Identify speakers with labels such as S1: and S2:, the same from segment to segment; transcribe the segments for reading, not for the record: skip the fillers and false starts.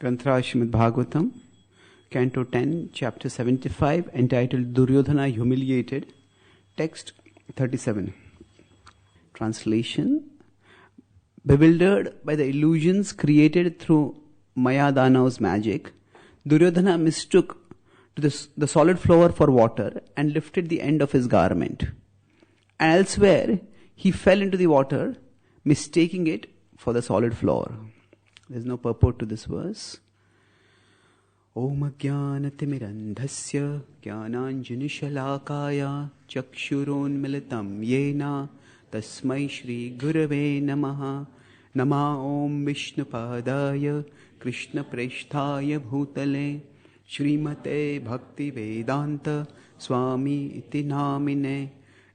S1: Granthra Srimad Bhagavatam, Canto 10, Chapter 75, entitled Duryodhana Humiliated, Text 37. Translation: bewildered by the illusions created through Maya Danav's magic, Duryodhana mistook the solid floor for water and lifted the end of his garment. And elsewhere, he fell into the water, mistaking it for the solid floor. There is no purport to this verse. Om Jnanatimidandhasya Jnananjanishalakaya Chakshurunmilitam Yena Tasmai Shri Gurave Namaha Nama Om Vishnupadaya Krishna Presthaya Bhutale Srimate Bhakti Vedanta Swami Iti Namine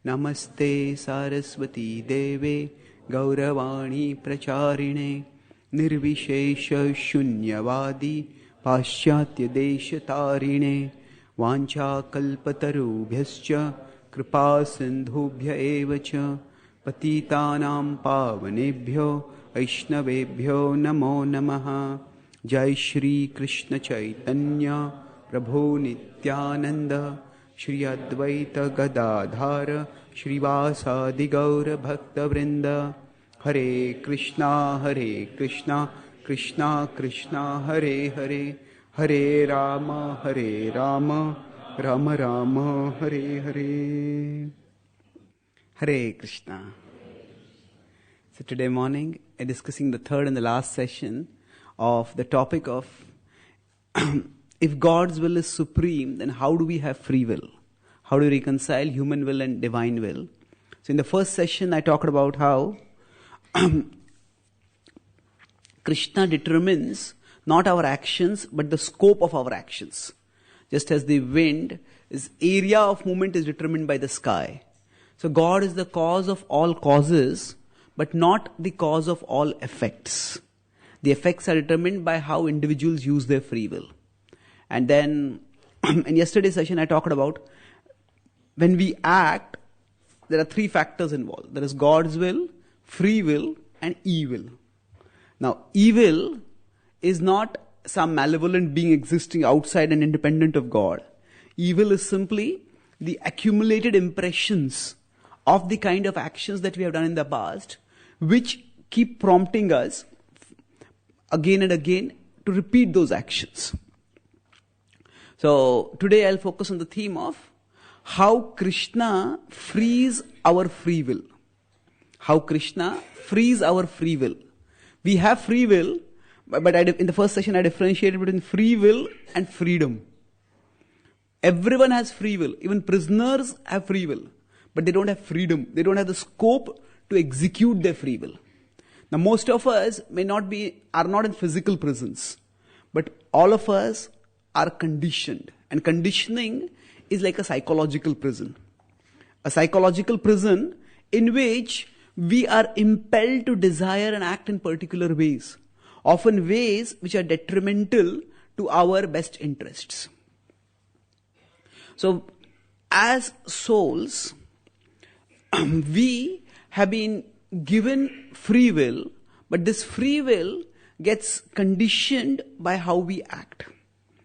S1: Namaste Saraswati Deve Gauravani Pracharine Nirvishesha Shunyavadi Paschatya Desha Tarine Vancha Kalpatarubhyascha Kripa Sindhubhya Evacha Patitanam Pavanebhyo Aishnavebhyo Namo Namaha. Jai Shri Krishna Chaitanya Prabhu Nityananda Shri Advaita Gadadhara Shri Vasadi Gaura Bhakta Vrinda. Hare Krishna Krishna Krishna Hare Hare Hare Rama Rama Rama Hare Hare. Hare Krishna. So today morning I'm discussing the third and the last session of the topic of if God's will is supreme, then how do we have free will? How do we reconcile human will and divine will? So in the first session I talked about how Krishna determines not our actions but the scope of our actions. Just as the wind, its area of movement is determined by the sky. So God is the cause of all causes but not the cause of all effects. The effects are determined by how individuals use their free will. And then in yesterday's session I talked about when we act, there are three factors involved. There is God's will, free will and evil. Now, evil is not some malevolent being existing outside and independent of God. Evil is simply the accumulated impressions of the kind of actions that we have done in the past, which keep prompting us again and again to repeat those actions. So, today I'll focus on the theme of how Krishna frees our free will. How Krishna frees our free will. We have free will, but in the first session I differentiated between free will and freedom. Everyone has free will. Even prisoners have free will. But they don't have freedom. They don't have the scope to execute their free will. Now most of us are not in physical prisons. But all of us are conditioned. And conditioning is like a psychological prison. A psychological prison in which we are impelled to desire and act in particular ways, often ways which are detrimental to our best interests. So, as souls, we have been given free will, but this free will gets conditioned by how we act.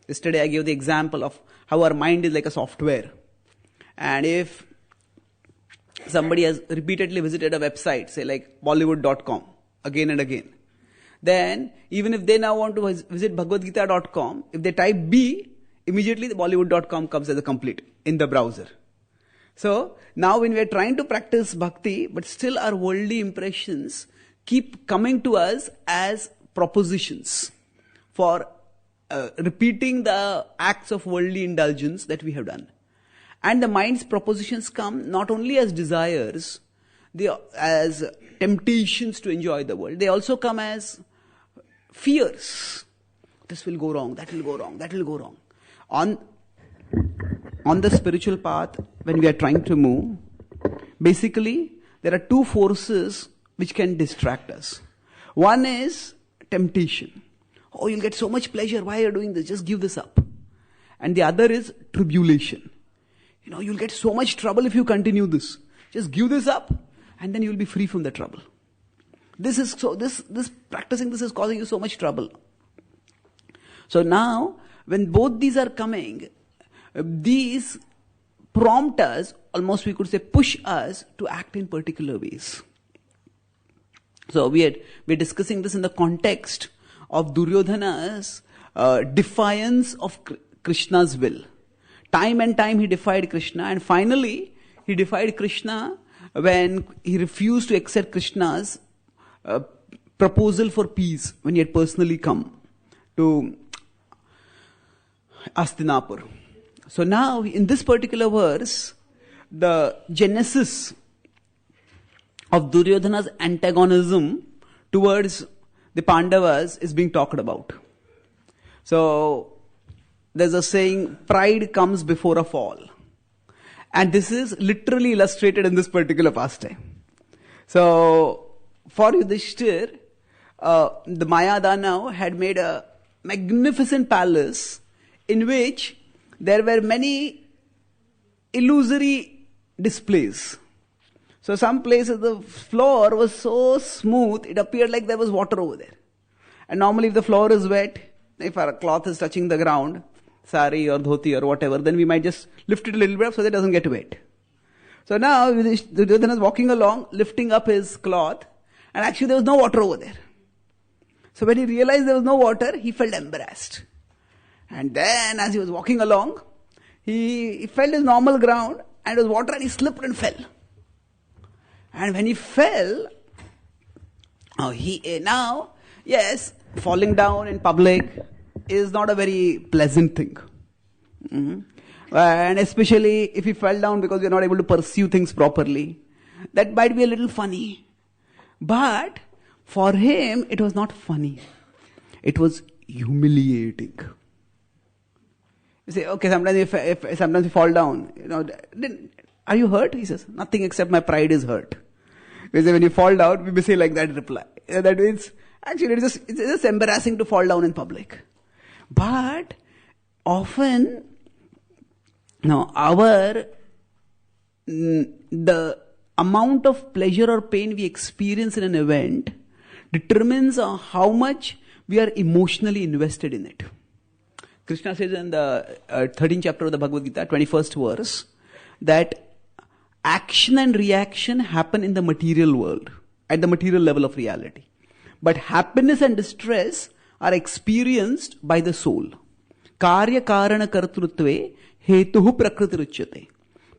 S1: Yesterday I gave the example of how our mind is like a software. And if somebody has repeatedly visited a website, say like Bollywood.com, again and again, then even if they now want to visit Bhagavad-gita.com, if they type B, immediately the Bollywood.com comes as a complete in the browser. So now when we are trying to practice bhakti, but still our worldly impressions keep coming to us as propositions for repeating the acts of worldly indulgence that we have done. And the mind's propositions come not only as desires, as temptations to enjoy the world, they also come as fears. This will go wrong, that will go wrong, that will go wrong. On the spiritual path, when we are trying to move, basically there are two forces which can distract us. One is temptation. Oh, you'll get so much pleasure, why are you doing this? Just give this up. And the other is tribulation. You'll get so much trouble if you continue this. Just give this up and then you'll be free from the trouble. Practicing this is causing you so much trouble. So now, when both these are coming, these prompt us, almost we could say push us to act in particular ways. So we're discussing this in the context of Duryodhana's defiance of Krishna's will. Time and time he defied Krishna, and finally he defied Krishna when he refused to accept Krishna's proposal for peace when he had personally come to Hastinapur. So now, in this particular verse, the genesis of Duryodhana's antagonism towards the Pandavas is being talked about. So, there's a saying, pride comes before a fall. And this is literally illustrated in this particular pastime. So, for Yudhishthir, the Mayadana had made a magnificent palace in which there were many illusory displays. So some places the floor was so smooth, it appeared like there was water over there. And normally if the floor is wet, if our cloth is touching the ground, sari or dhoti or whatever, then we might just lift it a little bit so that it doesn't get wet. So now Duryodhana is walking along, lifting up his cloth, and actually there was no water over there. So when he realized there was no water, he felt embarrassed. And then as he was walking along, he felt his normal ground and it was water and he slipped and fell. And when he fell, yes, falling down in public is not a very pleasant thing. And especially if he fell down because we are not able to pursue things properly, that might be a little funny. But for him, it was not funny. It was humiliating. You say, okay, sometimes you fall down. Are you hurt? He says, nothing except my pride is hurt. We say, when you fall down, we may say like that reply. That means, actually, it's just embarrassing to fall down in public. But often, the amount of pleasure or pain we experience in an event determines how much we are emotionally invested in it. Krishna says in the 13th chapter of the Bhagavad Gita, 21st verse, that action and reaction happen in the material world, at the material level of reality. But happiness and distress are experienced by the soul. Karya karana kartrutve hetuhu prakritiruchyate.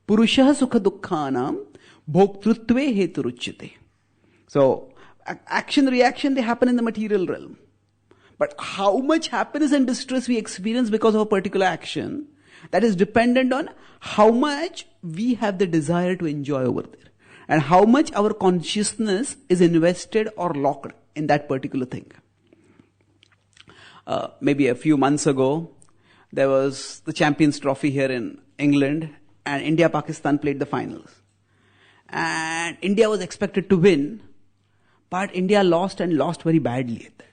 S1: Purushaha sukha dukkhanam bhoktrutve heturuchyate. So, action, reaction, they happen in the material realm. But how much happiness and distress we experience because of a particular action, that is dependent on how much we have the desire to enjoy over there. And how much our consciousness is invested or locked in that particular thing. Maybe a few months ago, there was the Champions Trophy here in England, and India-Pakistan played the finals. And India was expected to win, but India lost and lost very badly at that.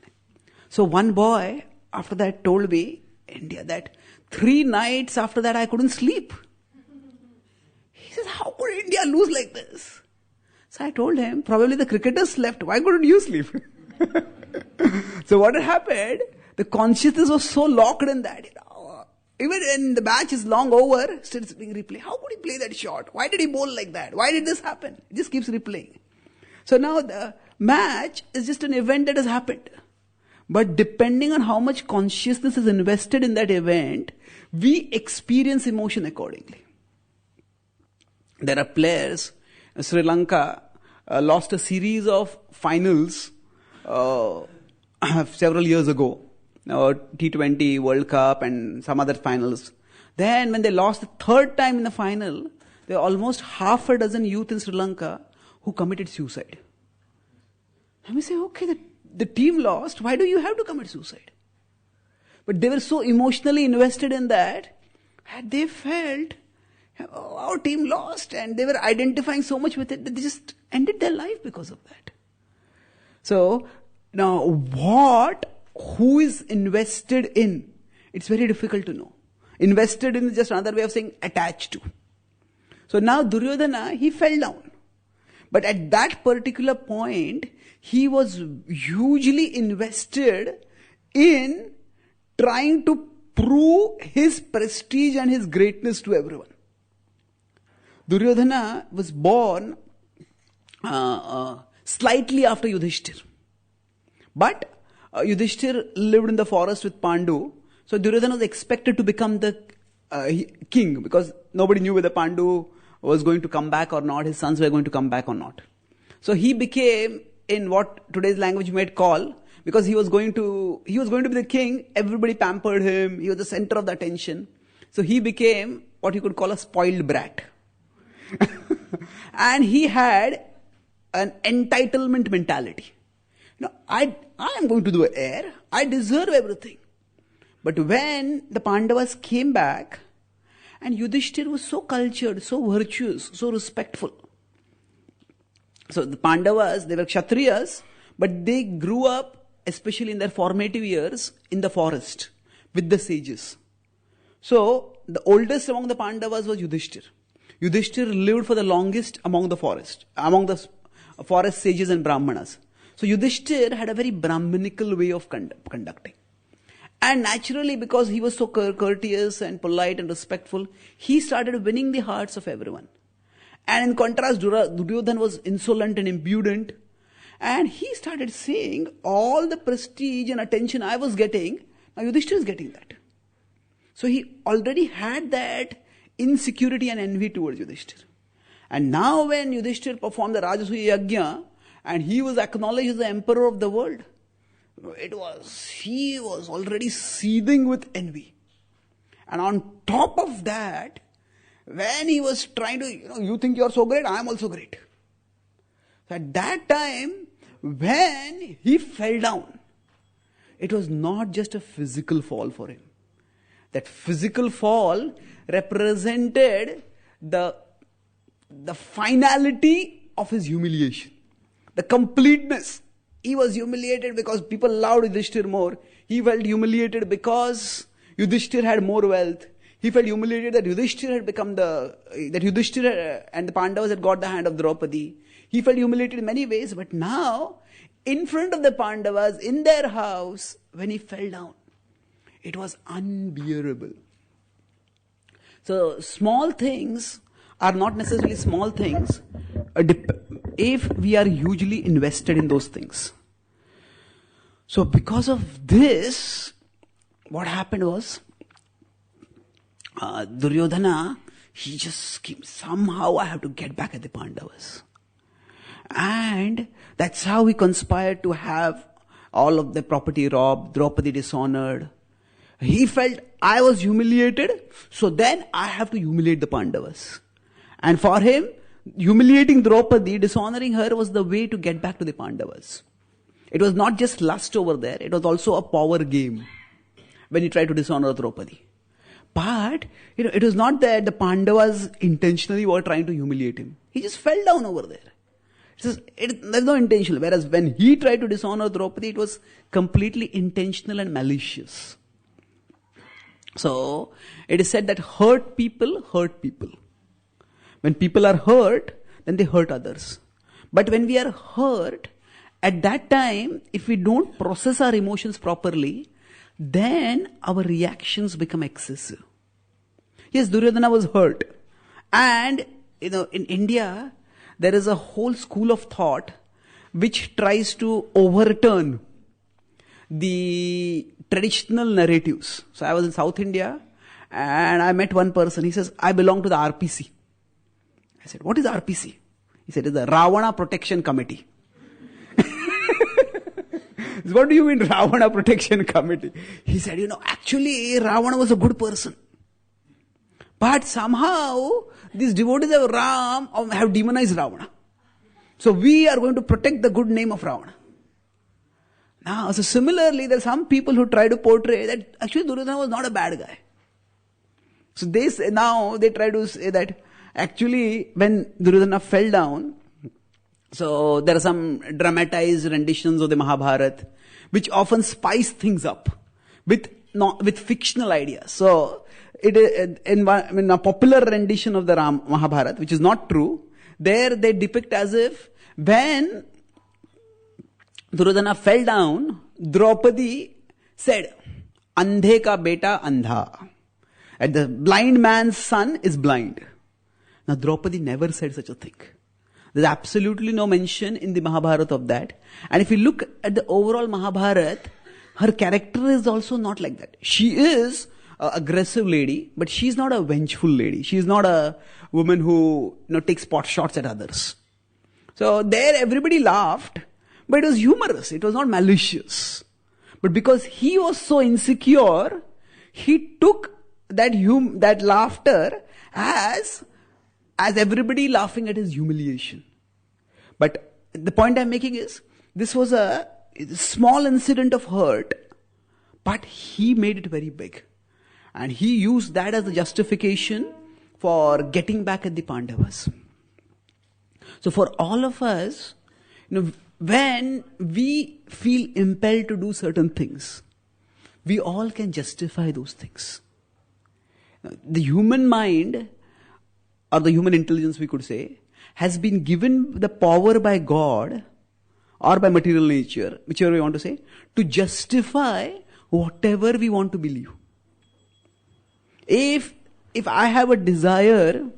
S1: So one boy, after that, told me, India, that 3 nights after that I couldn't sleep. He says, how could India lose like this? So I told him, probably the cricketers slept. Why couldn't you sleep? So what had happened, the consciousness was so locked in that, even when the match is long over, still it's being replayed. How could he play that shot? Why did he bowl like that? Why did this happen? It just keeps replaying. So now the match is just an event that has happened. But depending on how much consciousness is invested in that event, we experience emotion accordingly. There are players, Sri Lanka lost a series of finals several years ago. T20 World Cup and some other finals. Then when they lost the 3rd time in the final, there were almost half a dozen youth in Sri Lanka who committed suicide. And we say, okay, the team lost, why do you have to commit suicide? But they were so emotionally invested in that, and they felt, our team lost, and they were identifying so much with it that they just ended their life because of that. So, now who is invested in? It's very difficult to know. Invested in is just another way of saying attached to. So now Duryodhana, he fell down. But at that particular point, he was hugely invested in trying to prove his prestige and his greatness to everyone. Duryodhana was born slightly after Yudhishthir. But Yudhishthir lived in the forest with Pandu. So Duryodhana was expected to become the king, because nobody knew whether Pandu was going to come back or not, his sons were going to come back or not. So he became, in what today's language you might call, because he was going to be the king, everybody pampered him, he was the center of the attention. So he became what you could call a spoiled brat. And he had an entitlement mentality. I am going to do an heir, I deserve everything. But when the Pandavas came back, and Yudhishthir was so cultured, so virtuous, so respectful. So the Pandavas, they were Kshatriyas, but they grew up, especially in their formative years, in the forest, with the sages. So the oldest among the Pandavas was Yudhishthir. Yudhishthir lived for the longest among the forest sages and Brahmanas. So Yudhishthir had a very Brahminical way of conducting. And naturally, because he was so courteous and polite and respectful, he started winning the hearts of everyone. And in contrast, Duryodhana was insolent and impudent. And he started saying, all the prestige and attention I was getting, now Yudhishthira is getting that. So he already had that insecurity and envy towards Yudhishthira. And now when Yudhishthira performed the Rajasuya Yajna, and he was acknowledged as the emperor of the world, he was already seething with envy. And on top of that, when he was trying to, you think you are so great, I am also great. So at that time, when he fell down, it was not just a physical fall for him. That physical fall represented the finality of his humiliation, the completeness. He was humiliated because people loved Yudhishthir more. He felt humiliated because Yudhishthir had more wealth. He felt humiliated that Yudhishthir and the Pandavas had got the hand of Draupadi. He felt humiliated in many ways, but now, in front of the Pandavas, in their house, when he fell down, it was unbearable. So, small things are not necessarily small things if we are hugely invested in those things. So because of this, what happened was, Duryodhana, he just came, somehow I have to get back at the Pandavas. And that's how he conspired to have all of the property robbed, Draupadi dishonored. He felt, I was humiliated, so then I have to humiliate the Pandavas. And for him, humiliating Draupadi, dishonoring her, was the way to get back to the Pandavas. It was not just lust over there, it was also a power game when he tried to dishonor Draupadi. But, it was not that the Pandavas intentionally were trying to humiliate him. He just fell down over there. There's no intention. Whereas when he tried to dishonor Draupadi, it was completely intentional and malicious. So, it is said that hurt people hurt people. When people are hurt, then they hurt others. But when we are hurt, at that time, if we don't process our emotions properly, then our reactions become excessive. Yes, Duryodhana was hurt. And, in India, there is a whole school of thought which tries to overturn the traditional narratives. So I was in South India and I met one person. He says, I belong to the RPC. I said, what is RPC? He said, it's the Ravana Protection Committee. What do you mean Ravana Protection Committee? He said, actually Ravana was a good person. But somehow these devotees of Ram have demonized Ravana. So we are going to protect the good name of Ravana. Now, so similarly, there are some people who try to portray that actually Duryodhana was not a bad guy. So they try to say that actually when Duryodhana fell down, so there are some dramatized renditions of the Mahabharata, which often spice things up with fictional ideas. So in a popular rendition of the Mahabharata, which is not true, there they depict as if when Duryodhana fell down, Draupadi said, Andhe ka beta andha. And the blind man's son is blind. Now Draupadi never said such a thing. There's absolutely no mention in the Mahabharata of that. And if you look at the overall Mahabharata, her character is also not like that. She is an aggressive lady, but she's not a vengeful lady. She's not a woman who takes pot shots at others. So there everybody laughed, but it was humorous. It was not malicious. But because he was so insecure, he took that laughter as everybody laughing at his humiliation. But the point I'm making is, this was a small incident of hurt, but he made it very big. And he used that as a justification for getting back at the Pandavas. So for all of us, when we feel impelled to do certain things, we all can justify those things. The human mind, or the human intelligence we could say, has been given the power by God or by material nature, whichever we want to say, to justify whatever we want to believe. If I have a desire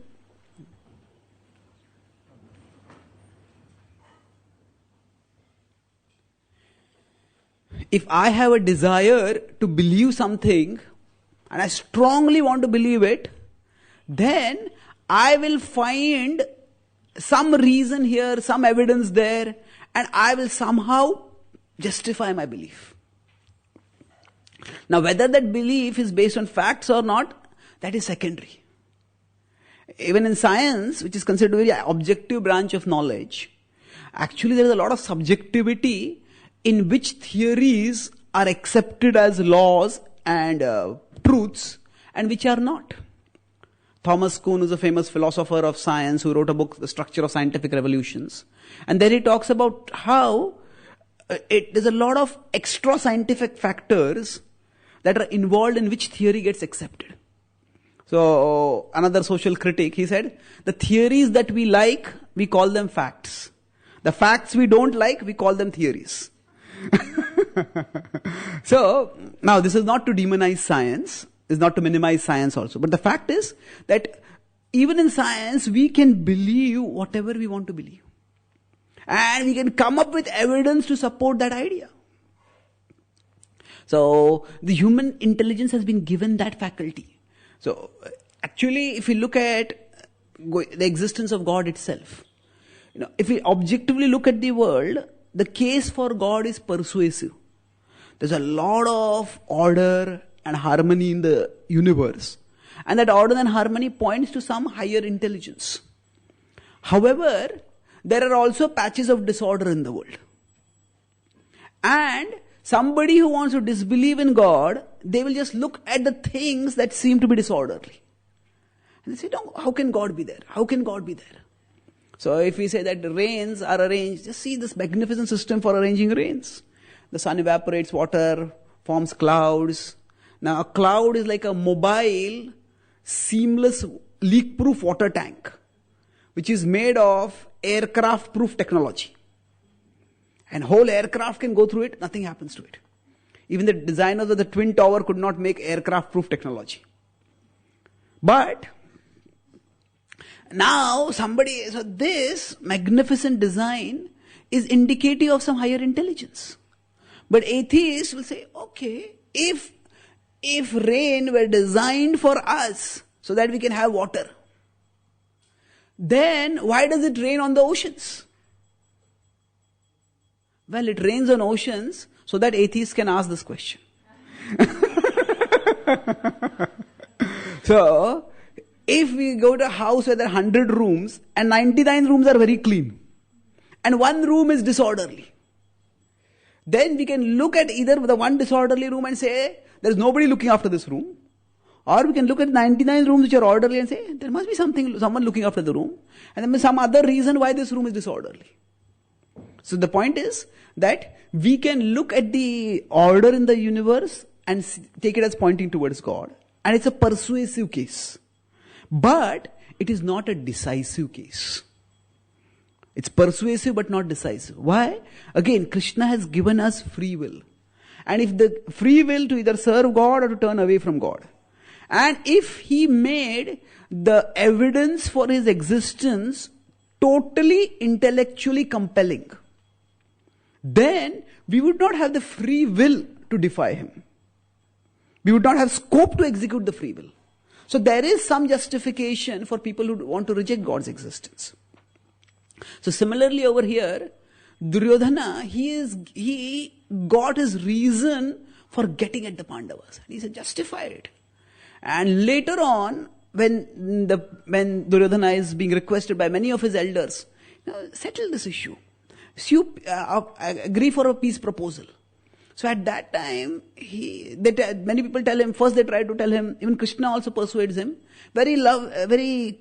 S1: to believe something, and I strongly want to believe it, then I will find some reason here, some evidence there, and I will somehow justify my belief. Now, whether that belief is based on facts or not, that is secondary. Even in science, which is considered a very objective branch of knowledge, actually there is a lot of subjectivity in which theories are accepted as laws and truths, and which are not. Thomas Kuhn is a famous philosopher of science who wrote a book, The Structure of Scientific Revolutions. And there he talks about how there's a lot of extra scientific factors that are involved in which theory gets accepted. So another social critic, he said, the theories that we like, we call them facts. The facts we don't like, we call them theories. So, now this is not to demonize science, is not to minimize science also. But the fact is that even in science, we can believe whatever we want to believe. And we can come up with evidence to support that idea. So, the human intelligence has been given that faculty. So, actually, if we look at the existence of God itself, if we objectively look at the world, the case for God is persuasive. There's a lot of order and harmony in the universe. And that order and harmony points to some higher intelligence. However, there are also patches of disorder in the world. And somebody who wants to disbelieve in God, they will just look at the things that seem to be disorderly. And they say, no, how can God be there? How can God be there? So if we say that the rains are arranged, just see this magnificent system for arranging rains. The sun evaporates water, forms clouds. Now a cloud is like a mobile, seamless, leak-proof water tank, which is made of aircraft-proof technology. And whole aircraft can go through it, nothing happens to it. Even the designers of the Twin Tower could not make aircraft-proof technology. But now so this magnificent design is indicative of some higher intelligence. But atheists will say, okay, if rain were designed for us so that we can have water, then why does it rain on the oceans? Well, it rains on oceans so that atheists can ask this question. So, if we go to a house where there are 100 rooms and 99 rooms are very clean and one room is disorderly, then we can look at either the one disorderly room and say, there is nobody looking after this room. Or we can look at 99 rooms which are orderly and say, there must be someone looking after the room. And there must be some other reason why this room is disorderly. So the point is that we can look at the order in the universe and take it as pointing towards God. And it's a persuasive case. But it is not a decisive case. It's persuasive but not decisive. Why? Again, Krishna has given us free will. And if the free will to either serve God or to turn away from God. And if he made the evidence for his existence totally intellectually compelling, then we would not have the free will to defy him. We would not have scope to execute the free will. So there is some justification for people who want to reject God's existence. So similarly over here, Duryodhana, he got his reason for getting at the Pandavas. He said, justify it. And later on, when Duryodhana is being requested by many of his elders, settle this issue. So you agree for a peace proposal. So at that time, many people tell him, first they try to tell him, even Krishna also persuades him, very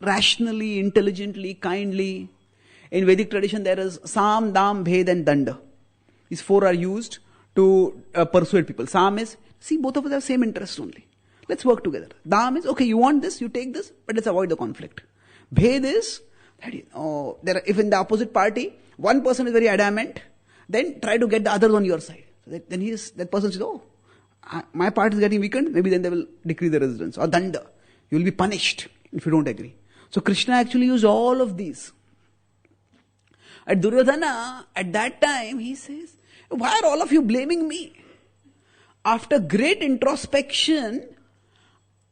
S1: rationally, intelligently, kindly. In Vedic tradition, there is Sam, Dam, Bhed and Danda. These four are used to persuade people. Sam is, see, both of us have same interest only. Let's work together. Dam is, okay, you want this, you take this, but let's avoid the conflict. Bhed is, if in the opposite party, one person is very adamant, then try to get the others on your side. So then that person says, my part is getting weakened, maybe then they will decree the resistance. Or Danda, you will be punished if you don't agree. So Krishna actually used all of these. At Duryodhana, at that time, he says, why are all of you blaming me? After great introspection,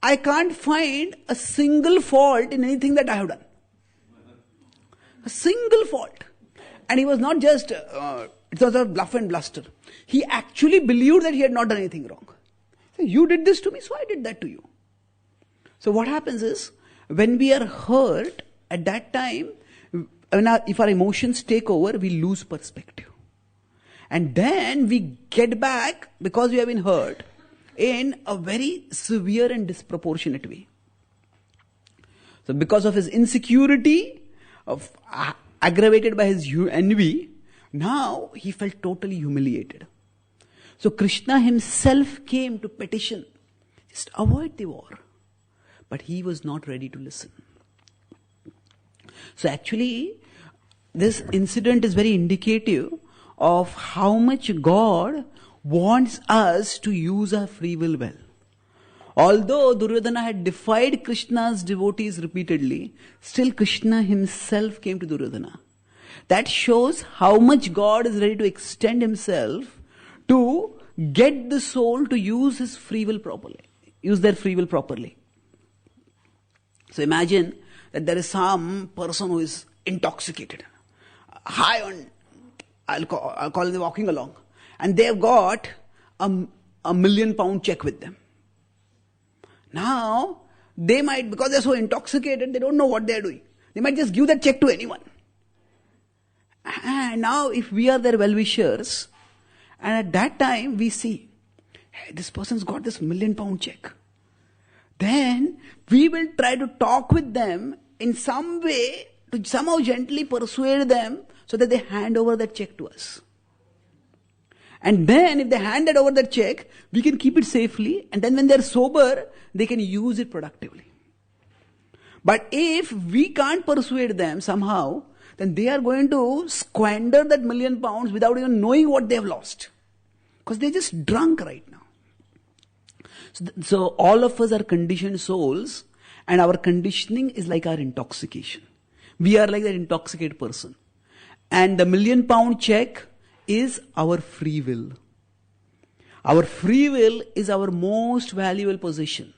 S1: I can't find a single fault in anything that I have done. A single fault. And he was not just, it was a bluff and bluster. He actually believed that he had not done anything wrong. So you did this to me, so I did that to you. So what happens is, when we are hurt, at that time, if our emotions take over, we lose perspective. And then we get back, because we have been hurt, in a very severe and disproportionate way. So because of his insecurity, aggravated by his envy, now he felt totally humiliated. So Krishna himself came to petition, just avoid the war. But he was not ready to listen. So actually, this incident is very indicative of how much God wants us to use our free will well. Although Duryodhana had defied Krishna's devotees repeatedly, still Krishna himself came to Duryodhana. That shows how much God is ready to extend himself to get the soul to use his free will properly, use their free will properly. So imagine that there is some person who is intoxicated, high on, I'll call them walking along, and they've got a £1 million check with them. Now, they might, because they're so intoxicated, they don't know what they're doing. They might just give that check to anyone. And now, if we are their well-wishers, and at that time we see, hey, this person's got this £1 million check, then we will try to talk with them in some way to somehow gently persuade them so that they hand over that check to us. And then if they handed over that check, we can keep it safely, and then when they're sober, they can use it productively. But if we can't persuade them somehow, then they are going to squander that £1 million without even knowing what they have lost. Because they're just drunk right now. So all of us are conditioned souls, and our conditioning is like our intoxication. We are like that intoxicated person. And the £1 million check is our free will. Our free will is our most valuable possession.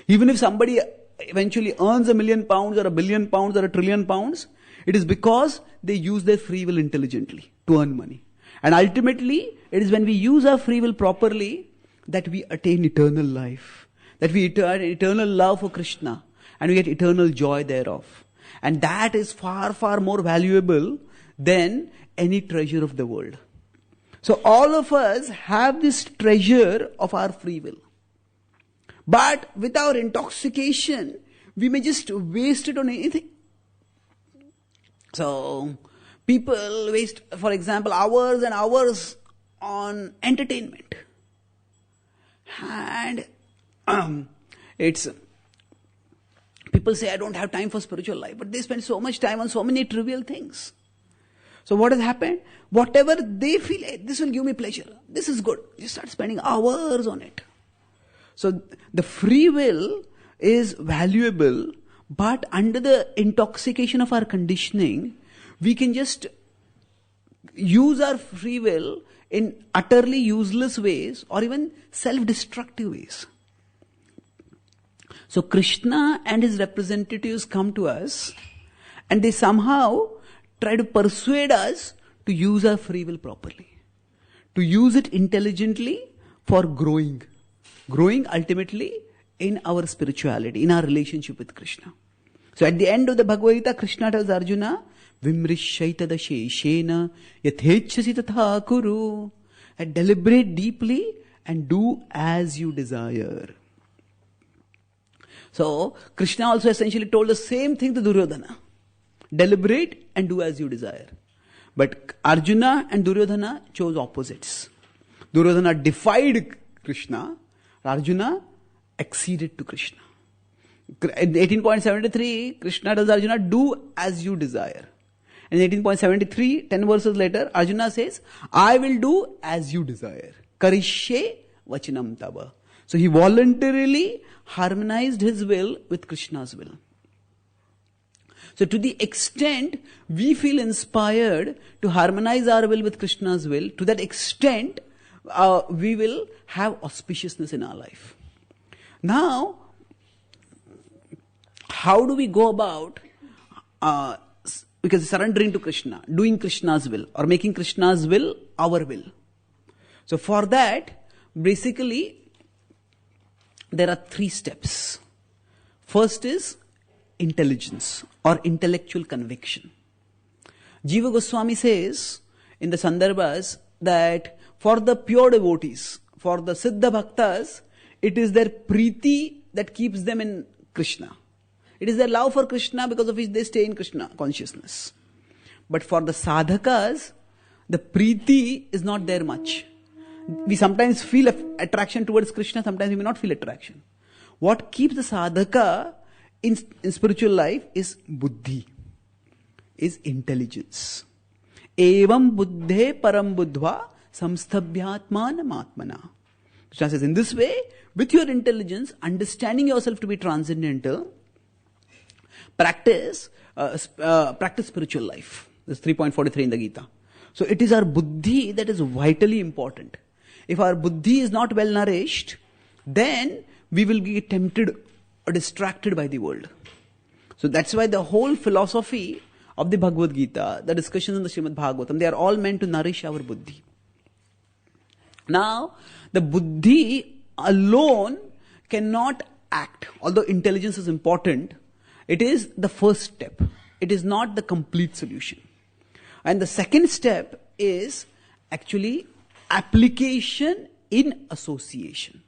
S1: Even if somebody eventually earns £1 million or £1 billion or £1 trillion, it is because they use their free will intelligently to earn money. And ultimately, it is when we use our free will properly that we attain eternal life, that we attain eternal love for Krishna, and we get eternal joy thereof. And that is far, far more valuable than any treasure of the world. So all of us have this treasure of our free will. But with our intoxication, we may just waste it on anything. So people waste, for example, hours and hours on entertainment. And people say, I don't have time for spiritual life, but they spend so much time on so many trivial things. So what has happened? Whatever they feel, hey, this will give me pleasure, this is good, you start spending hours on it. So the free will is valuable, but under the intoxication of our conditioning, we can just use our free will in utterly useless ways or even self-destructive ways. So Krishna and his representatives come to us and they somehow try to persuade us to use our free will properly, to use it intelligently for growing ultimately in our spirituality, in our relationship with Krishna. So at the end of the Bhagavad Gita, Krishna tells Arjuna, Vimrishaitad sheshena yathechasi tatha kuru. And deliberate deeply and do as you desire. So Krishna also essentially told the same thing to Duryodhana. Deliberate and do as you desire. But Arjuna and Duryodhana chose opposites. Duryodhana defied Krishna. Arjuna acceded to Krishna. In 18.73, Krishna tells Arjuna, do as you desire. In 18.73, 10 verses later, Arjuna says, I will do as you desire. Karishye vachanam tava. So he voluntarily harmonized his will with Krishna's will. So to the extent we feel inspired to harmonize our will with Krishna's will, to that extent we will have auspiciousness in our life. Now, how do we go about because surrendering to Krishna, doing Krishna's will or making Krishna's will our will? So for that, basically, there are 3 steps. First is intelligence or intellectual conviction. Jiva Goswami says in the Sandarbhas that for the pure devotees, for the Siddha Bhaktas, it is their preeti that keeps them in Krishna. It is their love for Krishna because of which they stay in Krishna consciousness. But for the sadhakas, the preeti is not there much. We sometimes feel attraction towards Krishna, sometimes we may not feel attraction. What keeps the sadhaka in spiritual life is buddhi, is intelligence. Evam buddhe param buddhva samsthabhyatmanam atmana. Krishna says, in this way, with your intelligence, understanding yourself to be transcendental, practice spiritual life. This is 3.43 in the Gita. So it is our buddhi that is vitally important. If our buddhi is not well nourished, then we will be tempted or distracted by the world. So that's why the whole philosophy of the Bhagavad Gita, the discussions in the Srimad Bhagavatam, they are all meant to nourish our buddhi. Now, the buddhi alone cannot act. Although intelligence is important, it is the first step. It is not the complete solution. And the second step is actually application in association.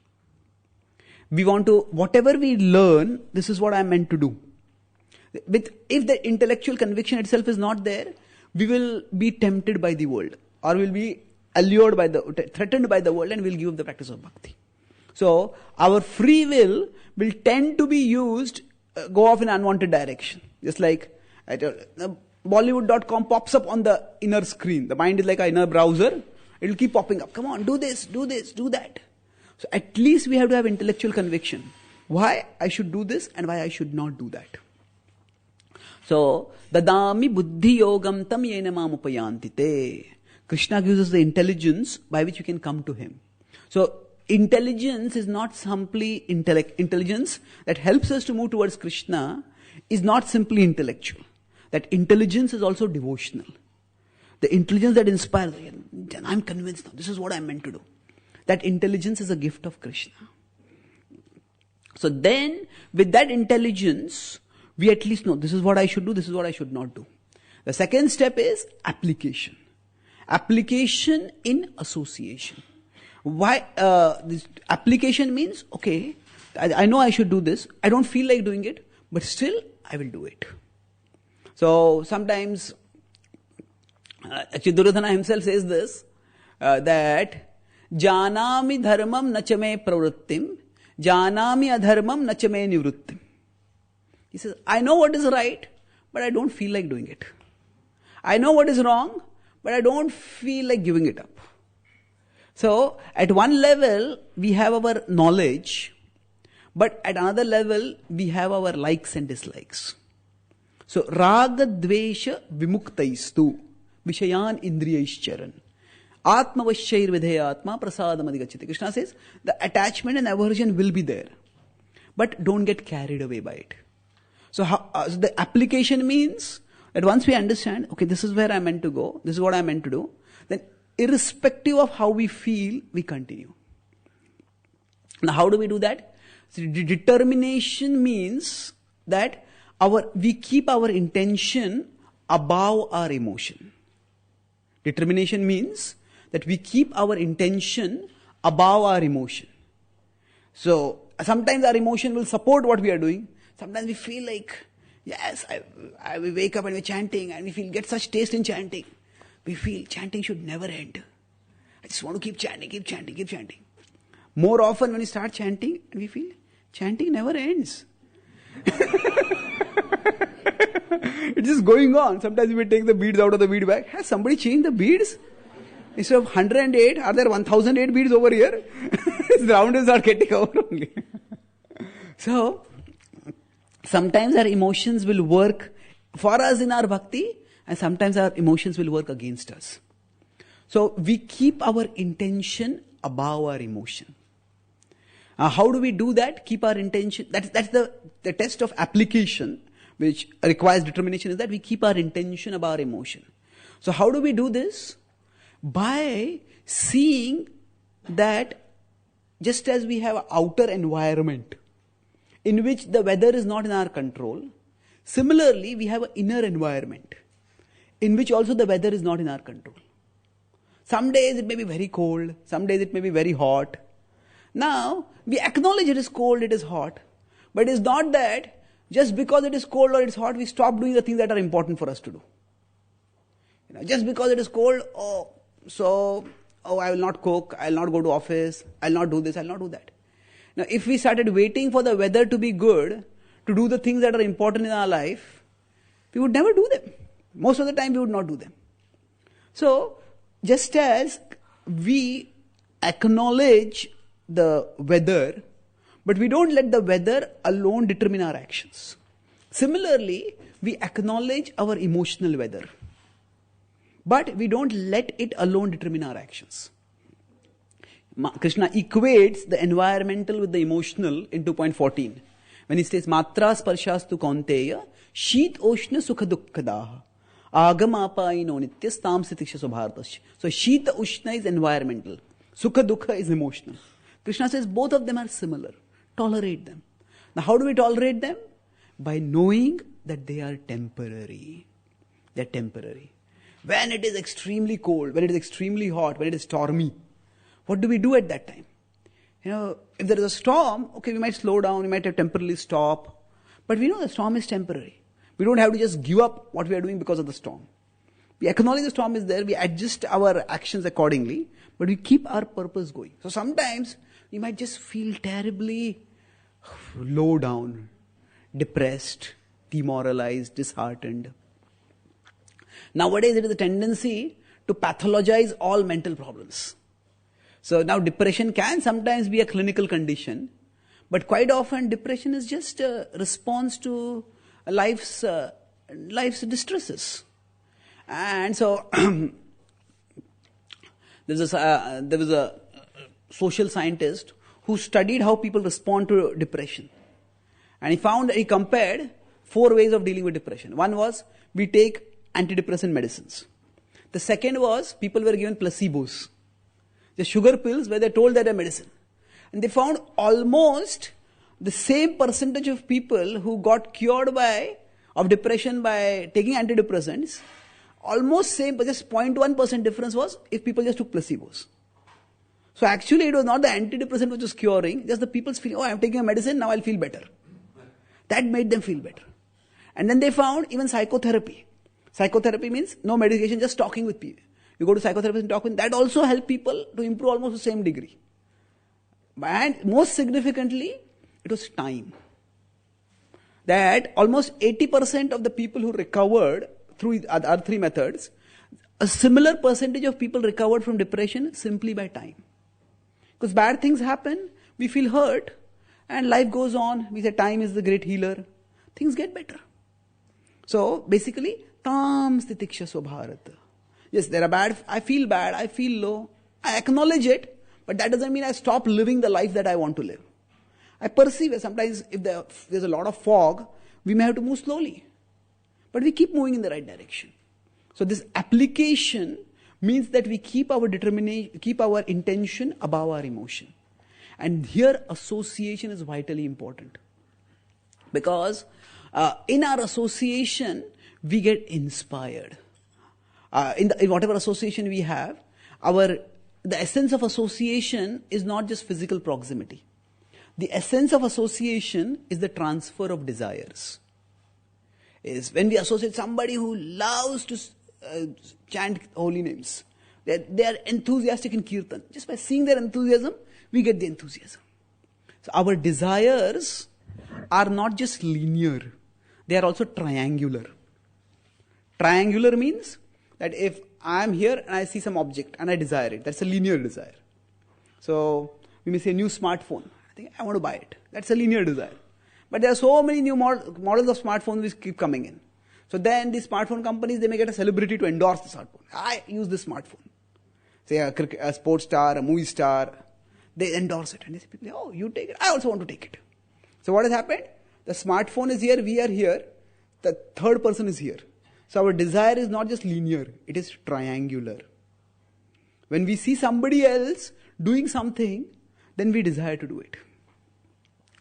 S1: We want to, whatever we learn, this is what I am meant to do. If the intellectual conviction itself is not there, we will be tempted by the world, or will be allured by threatened by the world, and will give up the practice of bhakti. So our free will tend to be used, go off in an unwanted direction. Just like Bollywood.com pops up on the inner screen. The mind is like an inner browser. It will keep popping up. Come on, do this, do that. So at least we have to have intellectual conviction. Why I should do this and why I should not do that. So, dadami buddhi yogam tam yena mam upayantite. Krishna gives us the intelligence by which we can come to him. So, intelligence is not simply intelligence that helps us to move towards Krishna is not simply intellectual. That intelligence is also devotional. The intelligence that inspires, I'm convinced now, this is what I'm meant to do. That intelligence is a gift of Krishna. So then, with that intelligence, we at least know this is what I should do, this is what I should not do. The second step is application. Application in association. Why? This application means, okay, I know I should do this, I don't feel like doing it, but still I will do it. So sometimes, actually Duryodhana himself says this, that Janami dharmam nachame pravrittim, Janami adharmam nachame nivrittim. He says, I know what is right, but I don't feel like doing it. I know what is wrong, but I don't feel like giving it up. So, at one level, we have our knowledge, but at another level, we have our likes and dislikes. So, raga dvesha vimuktaistu vishayan indriyaischaran atma vashair vidheyatma prasadam adhigachiti. Krishna says, the attachment and aversion will be there, but don't get carried away by it. So, so the application means that once we understand, okay, this is where I'm meant to go, this is what I'm meant to do, then irrespective of how we feel, we continue. Now, how do we do that? So, determination means that we keep our intention above our emotion. Determination means that we keep our intention above our emotion. So, sometimes our emotion will support what we are doing. Sometimes we feel like, yes, we wake up and we're chanting and we get such taste in chanting. We feel chanting should never end. I just want to keep chanting, keep chanting, keep chanting. More often when we start chanting, and we feel chanting never ends. It's just going on. Sometimes we take the beads out of the bead bag. Has somebody changed the beads? Instead of 108, are there 1008 beads over here? The round is not getting over only. So, sometimes our emotions will work for us in our bhakti, and sometimes our emotions will work against us. So, we keep our intention above our emotion. How do we do that? Keep our intention. That's the test of application, which requires determination, is that we keep our intention above our emotion. So, how do we do this? By seeing that just as we have an outer environment in which the weather is not in our control, similarly, we have an inner environment in which also the weather is not in our control. Some days it may be very cold, some days it may be very hot. Now, we acknowledge it is cold, it is hot, but it is not that just because it is cold or it is hot, we stop doing the things that are important for us to do. Just because it is cold, I will not cook, I will not go to office, I will not do this, I will not do that. Now, if we started waiting for the weather to be good to do the things that are important in our life, we would never do them. Most of the time, we would not do them. So, just as we acknowledge the weather, but we don't let the weather alone determine our actions. Similarly, we acknowledge our emotional weather, but we don't let it alone determine our actions. Krishna equates the environmental with the emotional in 2.14. When he says, Matra sparshastu kaunteya, sheet oshna sukha dukkadaha, agamapaino nityas tam sitiksha subhartasya. So, sheet ushna is environmental, sukha dukkha is emotional. Krishna says both of them are similar. Tolerate them. Now, how do we tolerate them? By knowing that they are temporary. They are temporary. When it is extremely cold, when it is extremely hot, when it is stormy, what do we do at that time? If there is a storm, okay, we might slow down, we might have temporarily stop. But we know the storm is temporary. We don't have to just give up what we are doing because of the storm. We acknowledge the storm is there, we adjust our actions accordingly, but we keep our purpose going. So sometimes we might just feel terribly low down, depressed, demoralized, disheartened. Nowadays, it is a tendency to pathologize all mental problems. So now depression can sometimes be a clinical condition, but quite often depression is just a response to life's distresses. And so there was a social scientist who studied how people respond to depression. And he compared 4 ways of dealing with depression. One was, we take antidepressant medicines. The second was, people were given placebos, the sugar pills where they're told that they're medicine. And they found almost the same percentage of people who got cured of depression by taking antidepressants, almost same, but just 0.1% difference was if people just took placebos. So actually it was not the antidepressant which was curing, just the people's feeling, I'm taking a medicine, now I'll feel better. That made them feel better. And then they found even psychotherapy. Psychotherapy means no medication, just talking with people. You go to psychotherapist and talk with them. That also helped people to improve almost the same degree. And most significantly, it was time. That almost 80% of the people who recovered through other three methods, a similar percentage of people recovered from depression simply by time. Because bad things happen, we feel hurt, and life goes on. We say time is the great healer. Things get better. So basically, tam stitiksha swabharata. Yes, there are bad, I feel low. I acknowledge it, but that doesn't mean I stop living the life that I want to live. I perceive it. Sometimes if there's a lot of fog, we may have to move slowly. But we keep moving in the right direction. So this application means that we keep our determination, keep our intention above our emotion. And here association is vitally important. Because in our association, we get inspired. In whatever association we have, the essence of association is not just physical proximity. The essence of association is the transfer of desires. Is when we associate somebody who loves to chant holy names. They are enthusiastic in kirtan. Just by seeing their enthusiasm, we get the enthusiasm. So our desires are not just linear. They are also triangular. Triangular means that if I am here and I see some object and I desire it, that's a linear desire. So we may say new smartphone. I think I want to buy it. That's a linear desire. But there are so many new models of smartphones which keep coming in. So then these smartphone companies, they may get a celebrity to endorse the smartphone. I use this smartphone. Say a sports star, a movie star, they endorse it. And they say, oh, you take it. I also want to take it. So what has happened? The smartphone is here, we are here. The third person is here. So our desire is not just linear, it is triangular. When we see somebody else doing something, then we desire to do it.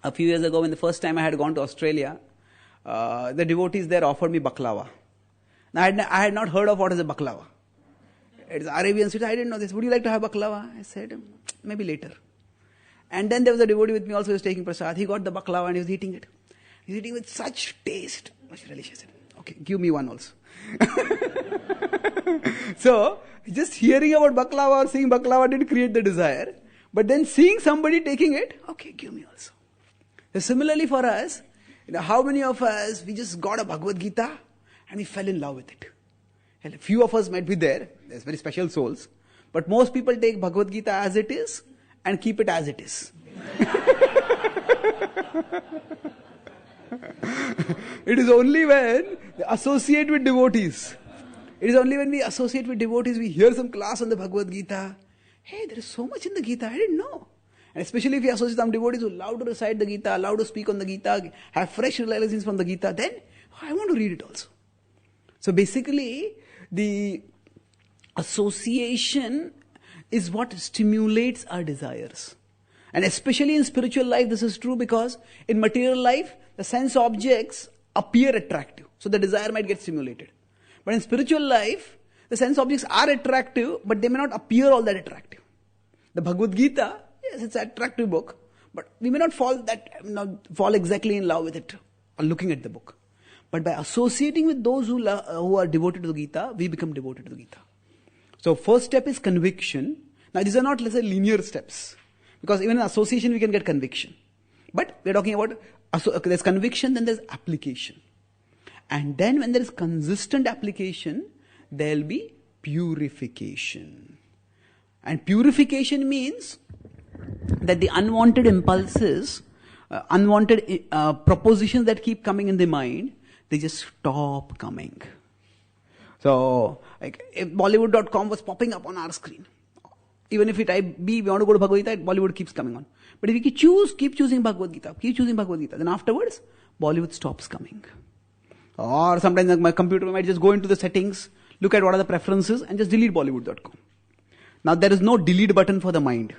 S1: A few years ago, when the first time I had gone to Australia, the devotees there offered me baklava. Now, I had not heard of what is a baklava. It's Arabian sweet. I didn't know this. Would you like to have baklava? I said, maybe later. And then there was a devotee with me also who was taking prasad. He got the baklava and he was eating it. He was eating with such taste. Much relish. I said, okay, give me one also. So, just hearing about baklava or seeing baklava didn't create the desire. But then seeing somebody taking it, okay, give me also. So similarly for us, how many of us, we just got a Bhagavad Gita and we fell in love with it. And a few of us might be there, there's very special souls. But most people take Bhagavad Gita as it is and keep it as it is. It is only when they associate with devotees. It is only when we associate with devotees, we hear some class on the Bhagavad Gita. Hey, there is so much in the Gita, I didn't know. And especially if you associate some devotees who love to recite the Gita, love to speak on the Gita, have fresh realizations from the Gita, then I want to read it also. So basically, the association is what stimulates our desires. And especially in spiritual life, this is true because in material life, the sense objects appear attractive. So the desire might get stimulated. But in spiritual life, the sense objects are attractive, but they may not appear all that attractive. The Bhagavad Gita, yes, it's an attractive book, but we may not fall exactly in love with it or looking at the book. But by associating with those who are devoted to the Gita, we become devoted to the Gita. So first step is conviction. Now these are not, let's say, linear steps. Because even in association we can get conviction. But we're talking about, there's conviction, then there's application. And then when there is consistent application, there will be purification. And purification means that the unwanted impulses, unwanted propositions that keep coming in the mind, they just stop coming. So, like if Bollywood.com was popping up on our screen, even if we type B, we want to go to Bhagavad Gita, Bollywood keeps coming on. But if we keep choosing Bhagavad Gita, then afterwards, Bollywood stops coming. Or sometimes like my computer might just go into the settings, look at what are the preferences and just delete Bollywood.com. Now there is no delete button for the mind.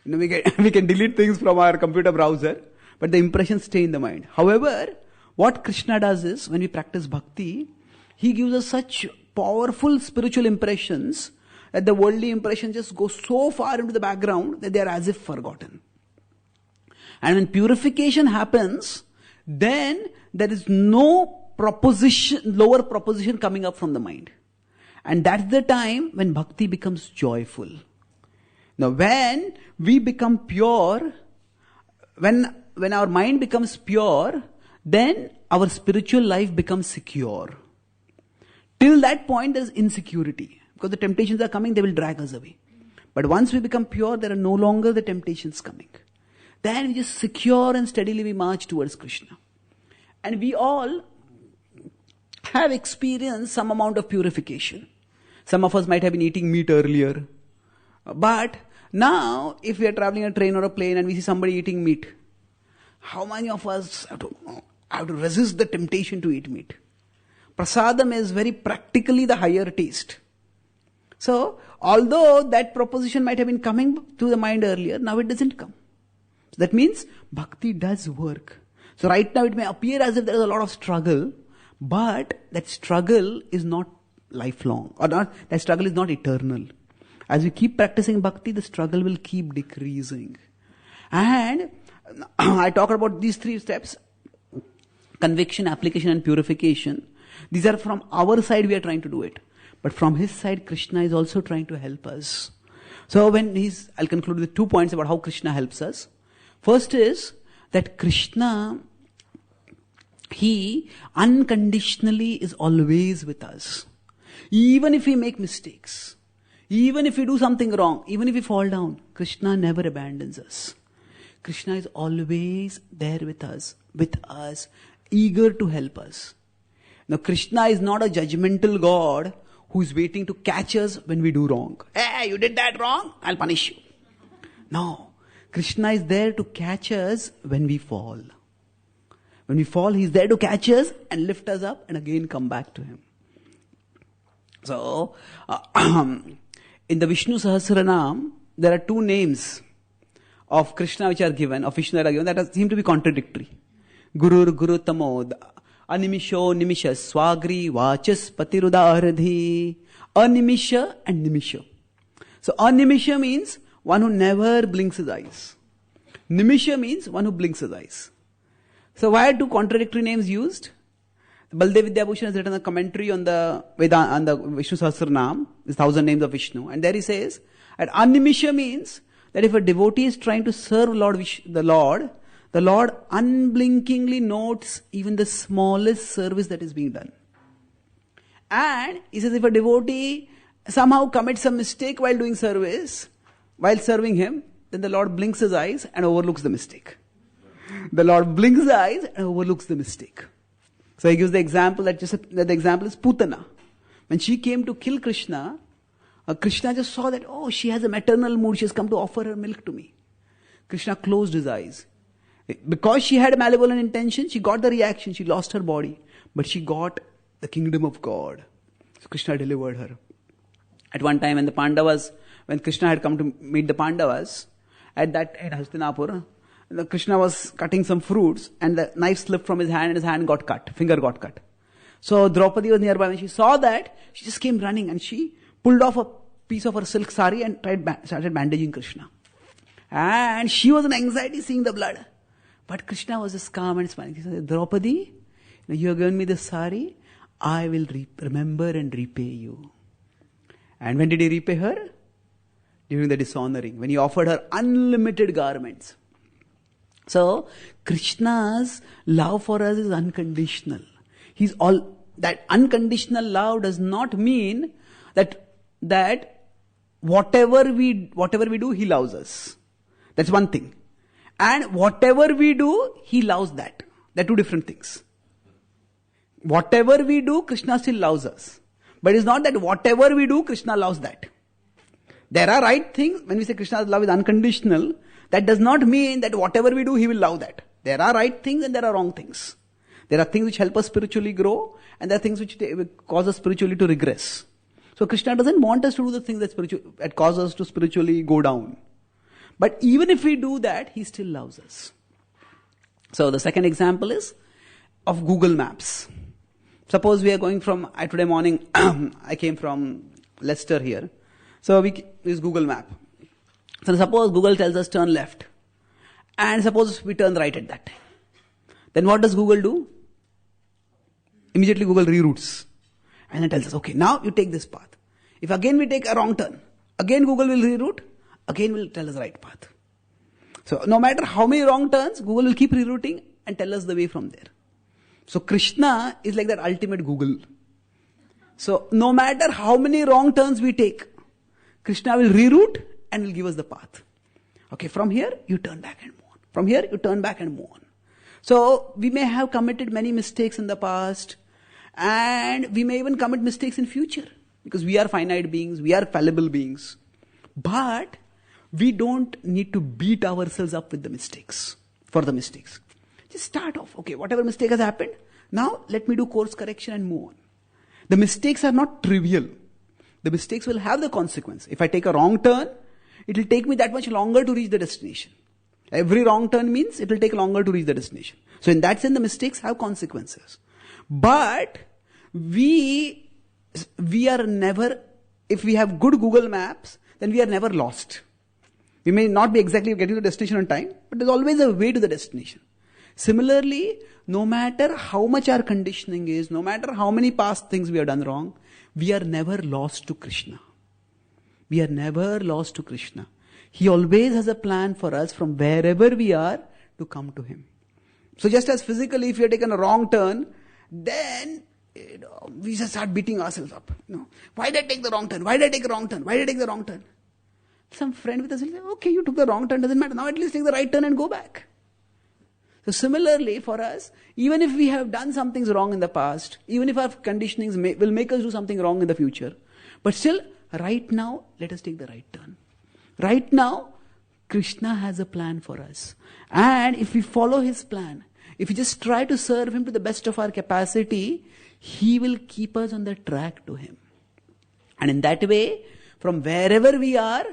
S1: We can delete things from our computer browser, but the impressions stay in the mind. However, what Krishna does is, when we practice bhakti, he gives us such powerful spiritual impressions that the worldly impressions just go so far into the background that they are as if forgotten. And when purification happens, then there is no lower proposition coming up from the mind. And that's the time when bhakti becomes joyful. Now when we become pure, when our mind becomes pure, then our spiritual life becomes secure. Till that point, there is insecurity. Because the temptations are coming, they will drag us away. But once we become pure, there are no longer the temptations coming. Then we just secure and steadily we march towards Krishna. And we all have experienced some amount of purification. Some of us might have been eating meat earlier. But now, if we are traveling a train or a plane and we see somebody eating meat, how many of us have to resist the temptation to eat meat? Prasadam is very practically the higher taste. So, although that proposition might have been coming to the mind earlier, now it doesn't come. So that means bhakti does work. So right now it may appear as if there is a lot of struggle, but that struggle is not lifelong, or not, that struggle is not eternal. As we keep practicing bhakti, the struggle will keep decreasing. And I talked about these 3 steps: conviction, application and purification. These are from our side, we are trying to do it. But from his side, Krishna is also trying to help us. So I'll conclude with 2 points about how Krishna helps us. First is that Krishna, he unconditionally is always with us. Even if we make mistakes, even if we do something wrong, even if we fall down, Krishna never abandons us. Krishna is always there with us, eager to help us. Now, Krishna is not a judgmental God who is waiting to catch us when we do wrong. Hey, you did that wrong, I'll punish you. No. Krishna is there to catch us when we fall. When we fall, he's there to catch us and lift us up and again come back to him. So, in the Vishnu Sahasranam, there are 2 names of Krishna which are given, of Vishnu that are given, that seem to be contradictory. Gurur, Guru Tamod, Animisho, Nimisha, Swagri, Vachas, Patirudaharadhi, Animisha and Nimisha. So, Animisha means one who never blinks his eyes. Nimisha means one who blinks his eyes. So why are 2 contradictory names used? Baldev Vidyabhushan has written a commentary on the Vishnu Sahasranam, the 1000 names of Vishnu. And there he says, that Animisha means that if a devotee is trying to serve the Lord unblinkingly notes even the smallest service that is being done. And he says if a devotee somehow commits a mistake while doing service, while serving him, then the Lord blinks his eyes and overlooks the mistake. The Lord blinks his eyes and overlooks the mistake. So he gives the example that the example is Putana. When she came to kill Krishna, Krishna just saw that, oh, she has a maternal mood, she has come to offer her milk to me. Krishna closed his eyes. Because she had malevolent intention, she got the reaction, she lost her body. But she got the kingdom of God. So Krishna delivered her. At one time when Krishna had come to meet the Pandavas, at Hastinapur, Krishna was cutting some fruits and the knife slipped from his hand and his hand got cut, finger got cut. So Draupadi was nearby. When she saw that, she just came running and she pulled off a piece of her silk sari and started bandaging Krishna. And she was in anxiety seeing the blood. But Krishna was just calm and smiling. He said, Draupadi, you have given me this sari, I will remember and repay you. And when did he repay her? During the dishonoring, when he offered her unlimited garments. So, Krishna's love for us is unconditional. That unconditional love does not mean that whatever we do, he loves us. That's one thing. And whatever we do, he loves that. They're 2 different things. Whatever we do, Krishna still loves us. But it's not that whatever we do, Krishna loves that. There are right things. When we say Krishna's love is unconditional, that does not mean that whatever we do, he will love that. There are right things and there are wrong things. There are things which help us spiritually grow, and there are things which cause us spiritually to regress. So Krishna doesn't want us to do the things that cause us to spiritually go down. But even if we do that, he still loves us. So the second example is of Google Maps. Suppose we are going today morning, I came from Leicester here. So we use Google Map. So suppose Google tells us turn left. And suppose we turn right at that time. Then what does Google do? Immediately Google reroutes. And it tells us, okay, now you take this path. If again we take a wrong turn, again Google will reroute, again will tell us right path. So no matter how many wrong turns, Google will keep rerouting and tell us the way from there. So Krishna is like that ultimate Google. So no matter how many wrong turns we take, Krishna will reroute and will give us the path. Okay, from here you turn back and move on. From here you turn back and move on. So we may have committed many mistakes in the past, and we may even commit mistakes in future, because we are finite beings, we are fallible beings. But we don't need to beat ourselves up with the mistakes, for the mistakes. Just start off. Okay, whatever mistake has happened, now let me do course correction and move on. The mistakes are not trivial. The mistakes will have the consequence. If I take a wrong turn, it will take me that much longer to reach the destination. Every wrong turn means it will take longer to reach the destination. So in that sense, the mistakes have consequences. But we are never, if we have good Google Maps, then we are never lost. We may not be exactly getting to the destination on time, but there's always a way to the destination. Similarly, no matter how much our conditioning is, no matter how many past things we have done wrong, we are never lost to Krishna. We are never lost to Krishna. He always has a plan for us from wherever we are to come to Him. So just as physically, if you have taken a wrong turn, then we just start beating ourselves up. Why did I take the wrong turn? Why did I take the wrong turn? Why did I take the wrong turn? Some friend with us will say, okay, you took the wrong turn, doesn't matter. Now at least take the right turn and go back. So similarly for us, even if we have done some things wrong in the past, even if our conditionings will make us do something wrong in the future, but still, right now, let us take the right turn. Right now, Krishna has a plan for us. And if we follow His plan, if we just try to serve Him to the best of our capacity, He will keep us on the track to Him. And in that way, from wherever we are,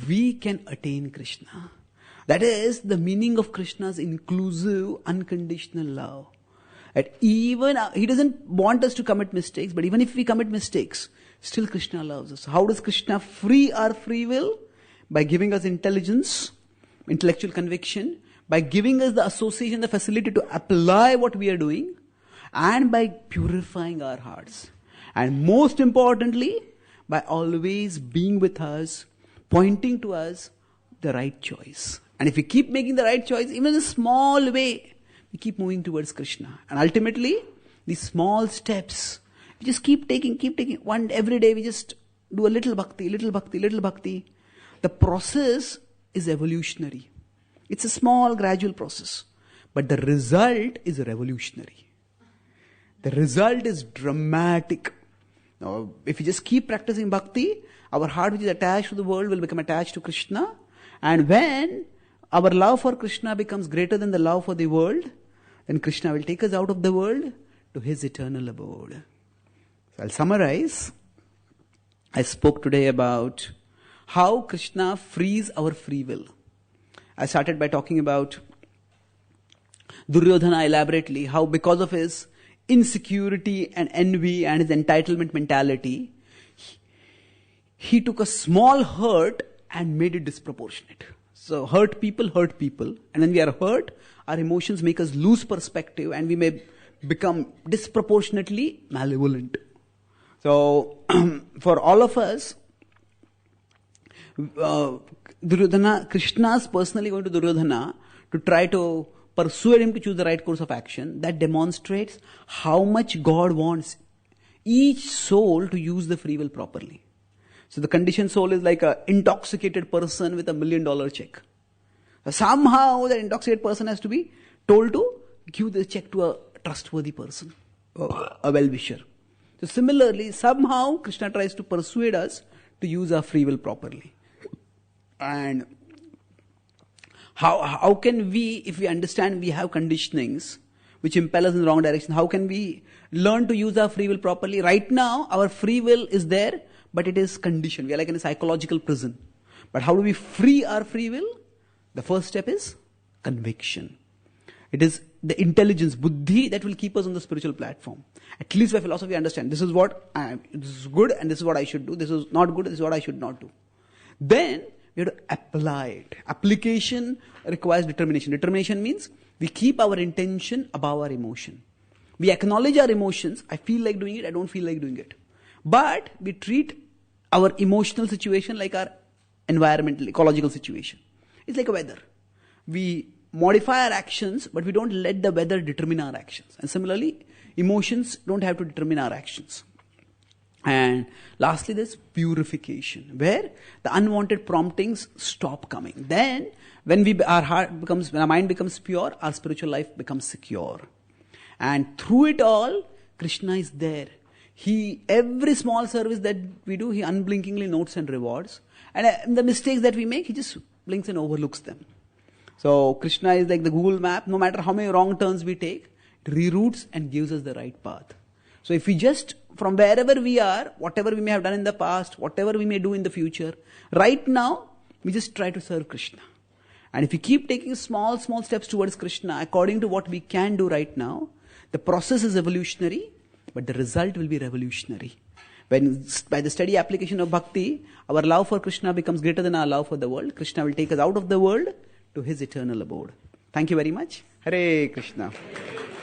S1: we can attain Krishna. That is the meaning of Krishna's inclusive, unconditional love. That even, He doesn't want us to commit mistakes, but even if we commit mistakes, still Krishna loves us. How does Krishna free our free will? By giving us intelligence, intellectual conviction, by giving us the association, the facility to apply what we are doing, and by purifying our hearts. And most importantly, by always being with us, pointing to us the right choice. And if we keep making the right choice, even in a small way, we keep moving towards Krishna. And ultimately, these small steps, we just keep taking. One every day we just do a little bhakti. The process is evolutionary. It's a small, gradual process. But the result is revolutionary. The result is dramatic. Now, if we just keep practicing bhakti, our heart which is attached to the world will become attached to Krishna. And when our love for Krishna becomes greater than the love for the world, then Krishna will take us out of the world to His eternal abode. So I'll summarize. I spoke today about how Krishna frees our free will. I started by talking about Duryodhana elaborately, how because of his insecurity and envy and his entitlement mentality, he took a small hurt and made it disproportionate. So hurt people. And when we are hurt, our emotions make us lose perspective and we may become disproportionately malevolent. So for all of us, Duryodhana, Krishna is personally going to Duryodhana to try to persuade him to choose the right course of action. That demonstrates how much God wants each soul to use the free will properly. So the conditioned soul is like an intoxicated person with $1 million check. Somehow that intoxicated person has to be told to give the check to a trustworthy person, a well-wisher. So similarly, somehow Krishna tries to persuade us to use our free will properly. And how can we, if we understand we have conditionings which impel us in the wrong direction, how can we learn to use our free will properly? Right now, our free will is there, but it is conditioned. We are like in a psychological prison. But how do we free our free will? The first step is conviction. It is the intelligence, buddhi, that will keep us on the spiritual platform. At least by philosophy, understand this is what this is good and this is what I should do. This is not good, this is what I should not do. Then we have to apply it. Application requires determination. Determination means we keep our intention above our emotion. We acknowledge our emotions. I feel like doing it, I don't feel like doing it. But we treat our emotional situation like our environmental, ecological situation. It's like a weather. We modify our actions, but we don't let the weather determine our actions. And similarly, emotions don't have to determine our actions. And lastly, there's purification, where the unwanted promptings stop coming. Then, when when our mind becomes pure, our spiritual life becomes secure. And through it all, Krishna is there. Every small service that we do, he unblinkingly notes and rewards. And the mistakes that we make, he just blinks and overlooks them. So Krishna is like the Google map. No matter how many wrong turns we take, it reroutes and gives us the right path. So if we just, from wherever we are, whatever we may have done in the past, whatever we may do in the future, right now, we just try to serve Krishna. And if we keep taking small steps towards Krishna, according to what we can do right now, the process is evolutionary, but the result will be revolutionary. When, by the steady application of bhakti, our love for Krishna becomes greater than our love for the world. Krishna will take us out of the world to his eternal abode. Thank you very much. Hare Krishna.